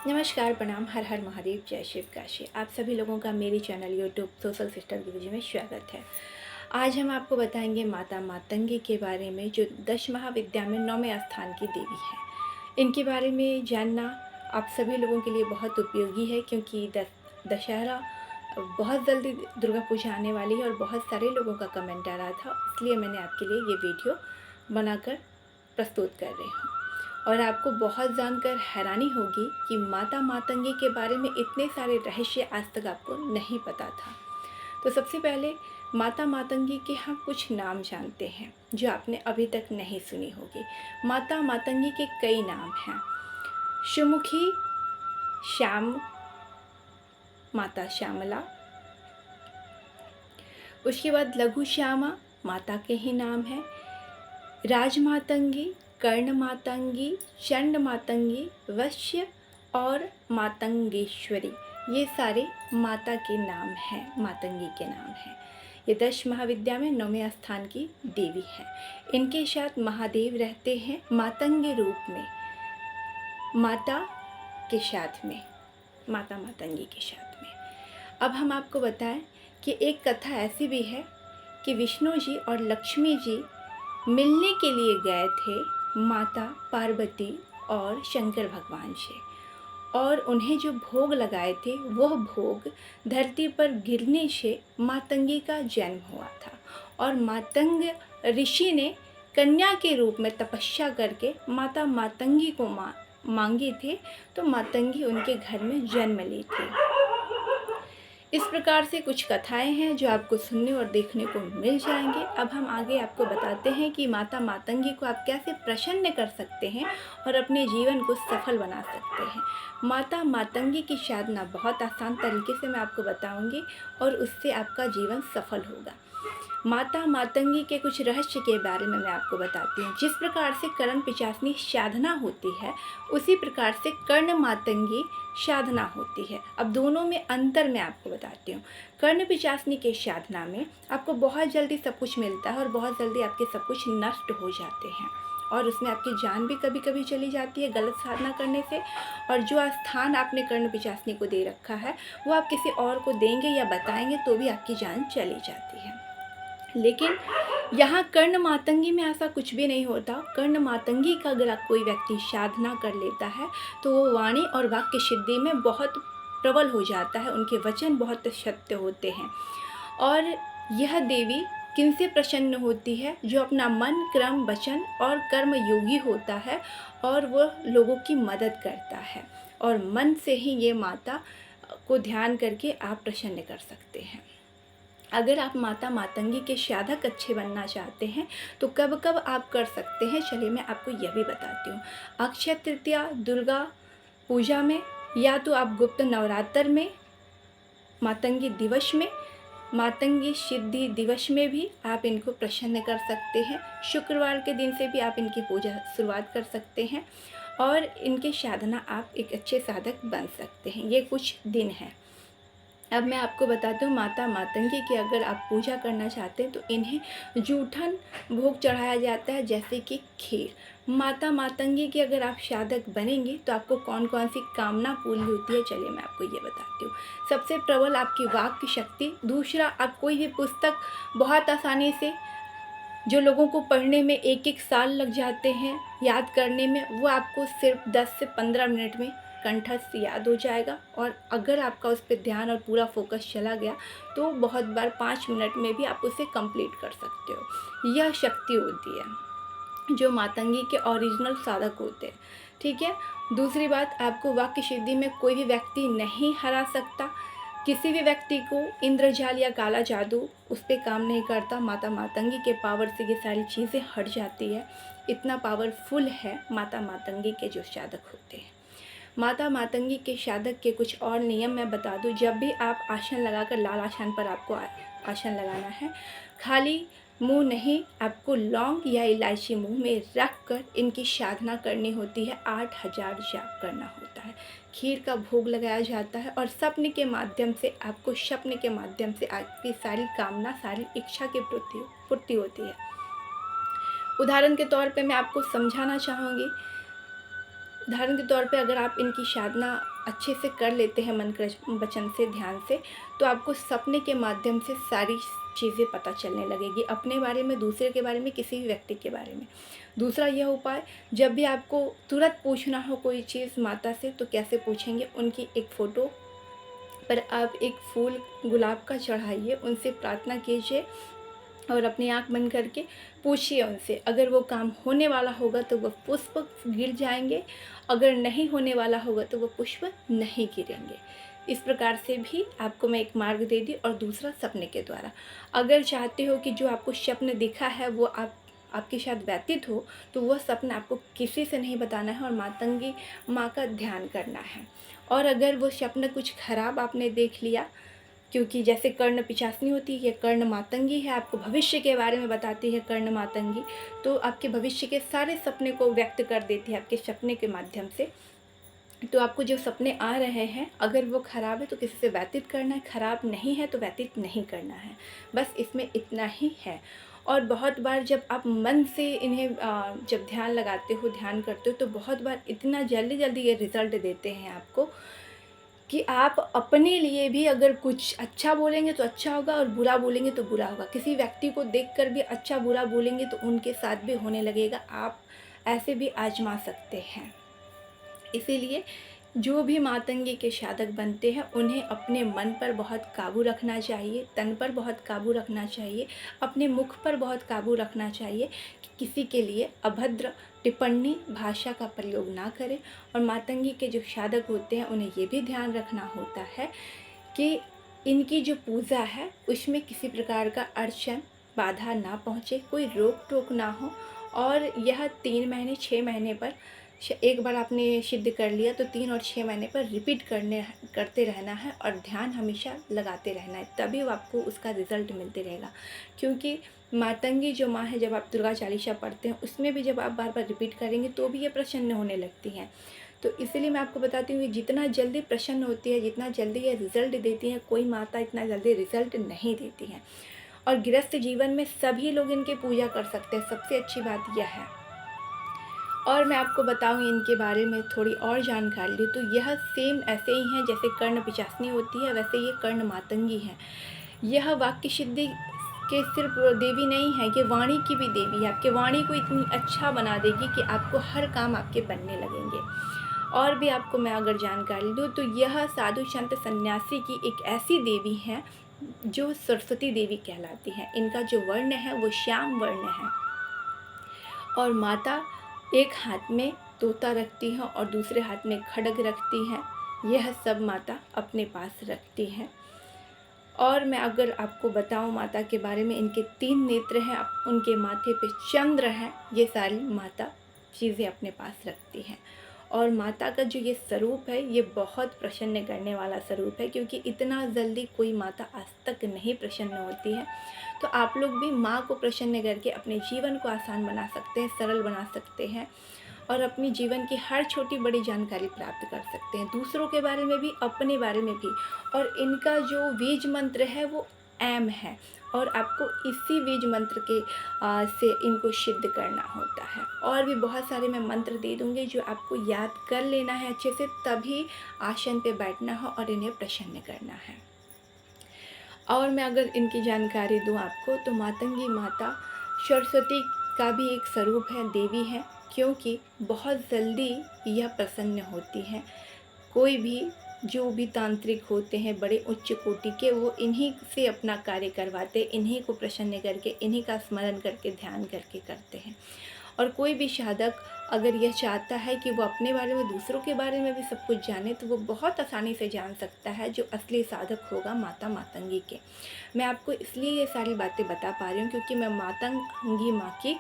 नमस्कार, प्रणाम, हर हर महादेव, जय शिव काशी। आप सभी लोगों का मेरे चैनल यूट्यूब सोशल सिस्टर गुरुजी में स्वागत है। आज हम आपको बताएंगे माता मातंगी के बारे में, जो 10 महाविद्या में 9वें स्थान की देवी है। इनके बारे में जानना आप सभी लोगों के लिए बहुत उपयोगी है, क्योंकि दशहरा बहुत जल्दी दुर्गा पूजा आने वाली है और बहुत सारे लोगों का कमेंट आ रहा था, इसलिए मैंने आपके लिए ये वीडियो बनाकर प्रस्तुत कर रही हूँ। और आपको बहुत जानकर हैरानी होगी कि माता मातंगी के बारे में इतने सारे रहस्य आज तक आपको नहीं पता था। तो सबसे पहले माता मातंगी के हम कुछ नाम जानते हैं जो आपने अभी तक नहीं सुनी होगी। माता मातंगी के कई नाम हैं। सुमुखी, श्याम, माता श्यामला, उसके बाद लघु श्यामा माता के ही नाम है। राजमातंगी, कर्ण मातंगी, चंड मातंगी, वश्य और मातंगेश्वरी, ये सारे माता के नाम हैं, मातंगी के नाम हैं। ये 10 महाविद्या में 9वें स्थान की देवी है। इनके साथ महादेव रहते हैं मातंगी रूप में, माता के साथ में, माता मातंगी के साथ में। अब हम आपको बताएं कि एक कथा ऐसी भी है कि विष्णु जी और लक्ष्मी जी मिलने के लिए गए थे माता पार्वती और शंकर भगवान से, और उन्हें जो भोग लगाए थे वह भोग धरती पर गिरने से मातंगी का जन्म हुआ था। और मातंग ऋषि ने कन्या के रूप में तपस्या करके माता मातंगी को मांगी थी, तो मातंगी उनके घर में जन्म ली थी। इस प्रकार से कुछ कथाएं हैं जो आपको सुनने और देखने को मिल जाएंगे। अब हम आगे आपको बताते हैं कि माता मातंगी को आप कैसे प्रसन्न कर सकते हैं और अपने जीवन को सफल बना सकते हैं। माता मातंगी की साधना बहुत आसान तरीके से मैं आपको बताऊंगी और उससे आपका जीवन सफल होगा। माता मातंगी के कुछ रहस्य के बारे में मैं आपको बताती हूँ। जिस प्रकार से कर्ण पिशाचनी साधना होती है, उसी प्रकार से कर्ण मातंगी साधना होती है। अब दोनों में अंतर मैं आपको बताती हूँ। कर्ण पिशाचनी के साधना में आपको बहुत जल्दी सब कुछ मिलता है और बहुत जल्दी आपके सब कुछ नष्ट हो जाते हैं, और उसमें आपकी जान भी कभी कभी चली जाती है गलत साधना करने से। और जो स्थान आपने कर्ण पिशाचनी को दे रखा है वो आप किसी और को देंगे या बताएंगे तो भी आपकी जान चली जाती है। लेकिन यहाँ कर्ण मातंगी में ऐसा कुछ भी नहीं होता। कर्ण मातंगी का अगर कोई व्यक्ति साधना कर लेता है तो वो वाणी और वाक्य सिद्धि में बहुत प्रबल हो जाता है, उनके वचन बहुत सत्य होते हैं। और यह देवी किनसे प्रसन्न होती है? जो अपना मन, क्रम, वचन और कर्म योगी होता है और वह लोगों की मदद करता है। और मन से ही ये माता को ध्यान करके आप प्रसन्न कर सकते हैं। अगर आप माता मातंगी के साधक अच्छे बनना चाहते हैं तो कब कब आप कर सकते हैं, चलिए मैं आपको यह भी बताती हूँ। अक्षय तृतीया, दुर्गा पूजा में, या तो आप गुप्त नवरात्र में, मातंगी दिवस में, मातंगी सिद्धि दिवस में भी आप इनको प्रसन्न कर सकते हैं। शुक्रवार के दिन से भी आप इनकी पूजा शुरुआत कर सकते हैं और इनके साधना आप एक अच्छे साधक बन सकते हैं। ये कुछ दिन हैं। अब मैं आपको बताती हूँ माता मातंगी की अगर आप पूजा करना चाहते हैं तो इन्हें जूठन भोग चढ़ाया जाता है, जैसे कि खीर। माता मातंगी की अगर आप साधक बनेंगे तो आपको कौन कौन सी कामना पूरी होती है, चलिए मैं आपको ये बताती हूँ। सबसे प्रबल आपकी वाक्य शक्ति। दूसरा, आप कोई भी पुस्तक बहुत आसानी से, जो लोगों को पढ़ने में 1-1 साल लग जाते हैं याद करने में, वो आपको सिर्फ 10 से 15 मिनट में कंठस्थ याद हो जाएगा। और अगर आपका उस पर ध्यान और पूरा फोकस चला गया तो बहुत बार 5 मिनट में भी आप उसे कंप्लीट कर सकते हो। यह शक्ति होती है जो मातंगी के ओरिजिनल साधक होते हैं, ठीक है। दूसरी बात, आपको वाक्य सिद्धि में कोई भी व्यक्ति नहीं हरा सकता। किसी भी व्यक्ति को इंद्रजाल या काला जादू उस पर काम नहीं करता। माता मातंगी के पावर से ये सारी चीज़ें हट जाती है। इतना पावरफुल है माता मातंगी के जो साधक होते हैं। माता मातंगी के साधक के कुछ और नियम मैं बता दूं। जब भी आप आसन लगाकर, लाल आसन पर आपको आसन लगाना है, खाली मुंह नहीं, आपको लौंग या इलायची मुंह में रख कर इनकी साधना करनी होती है। 8000 जाप करना होता है। खीर का भोग लगाया जाता है और सपने के माध्यम से आपकी सारी कामना, सारी इच्छा की पूर्ति होती है। उदाहरण के तौर पे मैं आपको समझाना चाहूँगी। उदाहरण के तौर पे अगर आप इनकी साधना अच्छे से कर लेते हैं मन वचन से, ध्यान से, तो आपको सपने के माध्यम से सारी चीज़ें पता चलने लगेगी, अपने बारे में, दूसरे के बारे में, किसी भी व्यक्ति के बारे में। दूसरा यह उपाय, जब भी आपको तुरंत पूछना हो कोई चीज़ माता से तो कैसे पूछेंगे, उनकी एक फ़ोटो पर आप एक फूल गुलाब का चढ़ाइए, उनसे प्रार्थना कीजिए और अपनी आँख बंद करके पूछिए उनसे। अगर वो काम होने वाला होगा तो वह पुष्प गिर जाएंगे, अगर नहीं होने वाला होगा तो वह पुष्प नहीं गिरेंगे। इस प्रकार से भी आपको मैं एक मार्ग दे दी। और दूसरा, सपने के द्वारा, अगर चाहते हो कि जो आपको स्वप्न दिखा है वो आपके साथ व्यतीत हो, तो वह सपना आपको किसी से नहीं बताना है और मातंगी माँ का ध्यान करना है। और अगर वो स्वप्न कुछ खराब आपने देख लिया, क्योंकि जैसे कर्ण पिशाचनी होती है, कर्ण मातंगी है, आपको भविष्य के बारे में बताती है कर्ण मातंगी, तो आपके भविष्य के सारे सपने को व्यक्त कर देती है आपके सपने के माध्यम से। तो आपको जो सपने आ रहे हैं, अगर वो ख़राब है तो किसी से व्यतीत करना है, ख़राब नहीं है तो व्यतीत नहीं करना है। बस इसमें इतना ही है। और बहुत बार जब आप मन से इन्हें जब ध्यान लगाते हो, ध्यान करते हो, तो बहुत बार इतना जल्दी ये रिज़ल्ट देते हैं आपको कि आप अपने लिए भी अगर कुछ अच्छा बोलेंगे तो अच्छा होगा और बुरा बोलेंगे तो बुरा होगा। किसी व्यक्ति को देखकर भी अच्छा बुरा बोलेंगे तो उनके साथ भी होने लगेगा। आप ऐसे भी आज़मा सकते हैं। इसीलिए जो भी मातंगी के साधक बनते हैं, उन्हें अपने मन पर बहुत काबू रखना चाहिए, तन पर बहुत काबू रखना चाहिए, अपने मुख पर बहुत काबू रखना चाहिए कि किसी के लिए अभद्र टिप्पणी भाषा का प्रयोग ना करें। और मातंगी के जो साधक होते हैं उन्हें ये भी ध्यान रखना होता है कि इनकी जो पूजा है उसमें किसी प्रकार का अड़चन, बाधा ना पहुँचे, कोई रोक टोक ना हो। और यह 3 महीने 6 महीने पर, एक बार आपने सिद्ध कर लिया तो 3 और 6 महीने पर रिपीट करते रहना है और ध्यान हमेशा लगाते रहना है, तभी आपको उसका रिज़ल्ट मिलते रहेगा। क्योंकि मातंगी जो माँ है, जब आप दुर्गा चालीसा पढ़ते हैं उसमें भी जब आप बार बार रिपीट करेंगे तो भी ये प्रसन्न होने लगती हैं। तो इसलिए मैं आपको बताती हूँ कि जितना जल्दी प्रसन्न होती है, जितना जल्दी ये रिज़ल्ट देती हैं, कोई माता इतना जल्दी रिज़ल्ट नहीं देती हैं। और गृहस्थ जीवन में सभी लोग इनकी पूजा कर सकते हैं, सबसे अच्छी बात यह है। और मैं आपको बताऊँ इनके बारे में थोड़ी और जानकारी दूँ तो यह सेम ऐसे ही हैं जैसे कर्ण पिशाचनी होती है, वैसे ये कर्ण मातंगी हैं। यह वाक्य सिद्धि के सिर्फ देवी नहीं है, ये वाणी की भी देवी है। आपके वाणी को इतनी अच्छा बना देगी कि आपको हर काम आपके बनने लगेंगे। और भी आपको मैं अगर जानकारी दूँ तो यह साधु संत सन्यासी की एक ऐसी देवी हैं जो सरस्वती देवी कहलाती हैं। इनका जो वर्ण है वो श्याम वर्ण है। और माता एक हाथ में तोता रखती हैं और दूसरे हाथ में खड्ग रखती हैं। यह सब माता अपने पास रखती हैं। और मैं अगर आपको बताऊं माता के बारे में, इनके 3 नेत्र हैं, उनके माथे पे चंद्र हैं, ये सारी माता चीज़ें अपने पास रखती हैं। और माता का जो ये स्वरूप है ये बहुत प्रसन्न करने वाला स्वरूप है, क्योंकि इतना जल्दी कोई माता आज तक नहीं प्रसन्न होती है। तो आप लोग भी माँ को प्रसन्न करके अपने जीवन को आसान बना सकते हैं, सरल बना सकते हैं और अपनी जीवन की हर छोटी बड़ी जानकारी प्राप्त कर सकते हैं, दूसरों के बारे में भी, अपने बारे में भी। और इनका जो बीज मंत्र है वो ऐम है और आपको इसी बीज मंत्र के से इनको सिद्ध करना होता है। और भी बहुत सारे मैं मंत्र दे दूँगी जो आपको याद कर लेना है अच्छे से, तभी आसन पे बैठना हो और इन्हें प्रसन्न करना है। और मैं अगर इनकी जानकारी दूँ आपको तो मातंगी माता सरस्वती का भी एक स्वरूप है, देवी है, क्योंकि बहुत जल्दी यह प्रसन्न होती हैं। कोई भी जो भी तांत्रिक होते हैं बड़े उच्च कोटि के, वो इन्हीं से अपना कार्य करवाते, इन्हीं को प्रसन्न करके, इन्हीं का स्मरण करके, ध्यान करके करते हैं। और कोई भी साधक अगर यह चाहता है कि वो अपने बारे में, दूसरों के बारे में भी सब कुछ जाने, तो वो बहुत आसानी से जान सकता है, जो असली साधक होगा माता मातंगी के। मैं आपको इसलिए ये सारी बातें बता पा रही हूँ क्योंकि मैं मातंगी माँ की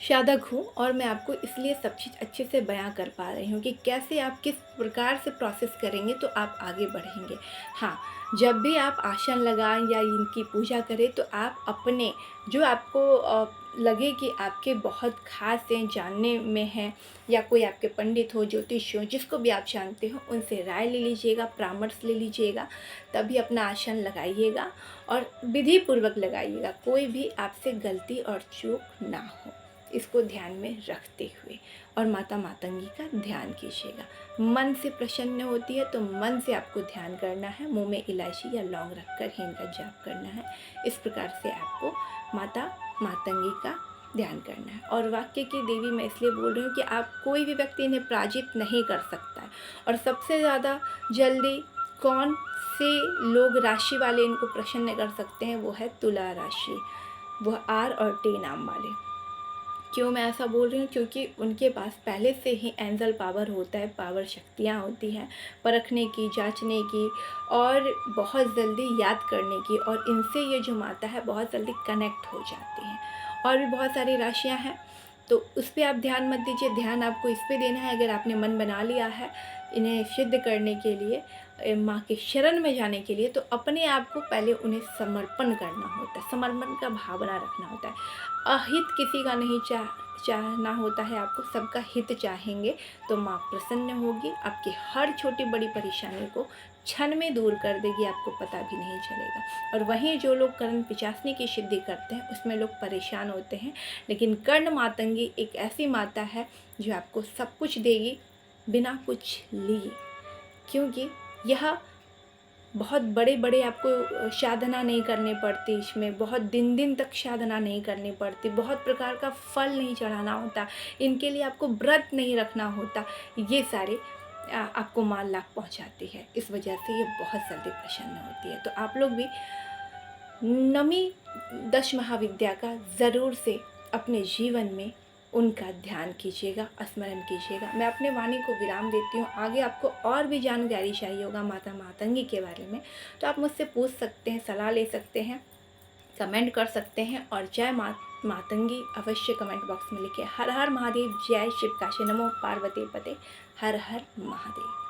साधक हूँ और मैं आपको इसलिए सब चीज़ अच्छे से बयां कर पा रही हूँ कि कैसे आप किस प्रकार से प्रोसेस करेंगे तो आप आगे बढ़ेंगे। हाँ, जब भी आप आसन लगाएं या इनकी पूजा करें तो आप अपने जो आपको लगे कि आपके बहुत खास हैं, जानने में हैं, या कोई आपके पंडित हो, ज्योतिष हो, जिसको भी आप जानते हो, उनसे राय ले लीजिएगा, परामर्श ले लीजिएगा, तभी अपना आसन लगाइएगा और विधि पूर्वक लगाइएगा, कोई भी आपसे गलती और चूक ना हो। इसको ध्यान में रखते हुए, और माता मातंगी का ध्यान कीजिएगा। मन से प्रसन्न होती है तो मन से आपको ध्यान करना है, मुंह में इलायची या लौंग रखकर ही इनका जाप करना है। इस प्रकार से आपको माता मातंगी का ध्यान करना है। और वाक्य की देवी मैं इसलिए बोल रही हूँ कि आप कोई भी व्यक्ति इन्हें पराजित नहीं कर सकता है। और सबसे ज़्यादा जल्दी कौन से लोग राशि वाले इनको प्रसन्न कर सकते हैं, वो है तुला राशि, वह आर और टी नाम वाले। क्यों मैं ऐसा बोल रही हूँ? क्योंकि उनके पास पहले से ही एंजल पावर होता है, पावर शक्तियाँ होती हैं परखने की, जांचने की और बहुत जल्दी याद करने की, और इनसे ये जो माता है बहुत जल्दी कनेक्ट हो जाती हैं। और भी बहुत सारी राशियाँ हैं, तो उस पर आप ध्यान मत दीजिए, ध्यान आपको इस पर देना है। अगर आपने मन बना लिया है इन्हें सिद्ध करने के लिए, माँ के शरण में जाने के लिए, तो अपने आप को पहले उन्हें समर्पण करना होता है, समर्पण का भावना रखना होता है। अहित किसी का नहीं चाहना होता है, आपको सबका हित चाहेंगे तो माँ प्रसन्न होगी, आपकी हर छोटी बड़ी परेशानी को क्षण में दूर कर देगी, आपको पता भी नहीं चलेगा। और वहीं जो लोग कर्ण पिशाचनी की सिद्धि करते हैं उसमें लोग परेशान होते हैं, लेकिन कर्ण मातंगी एक ऐसी माता है जो आपको सब कुछ देगी बिना कुछ लिए, क्योंकि यह बहुत बड़े बड़े आपको साधना नहीं करनी पड़ती, इसमें बहुत दिन दिन तक साधना नहीं करनी पड़ती, बहुत प्रकार का फल नहीं चढ़ाना होता, इनके लिए आपको व्रत नहीं रखना होता, ये सारे आपको माँ लाभ पहुँचाती है। इस वजह से ये बहुत जल्दी प्रसन्न होती है। तो आप लोग भी नवमी 10 महाविद्या का ज़रूर से अपने जीवन में उनका ध्यान कीजिएगा, स्मरण कीजिएगा। मैं अपने वाणी को विराम देती हूँ। आगे आपको और भी जानकारी चाहिए होगा माता मातंगी के बारे में तो आप मुझसे पूछ सकते हैं, सलाह ले सकते हैं, कमेंट कर सकते हैं। और जय मातंगी अवश्य कमेंट बॉक्स में लिखिए। हर हर महादेव, जय शिव काशी, नमो पार्वती पते, हर हर महादेव।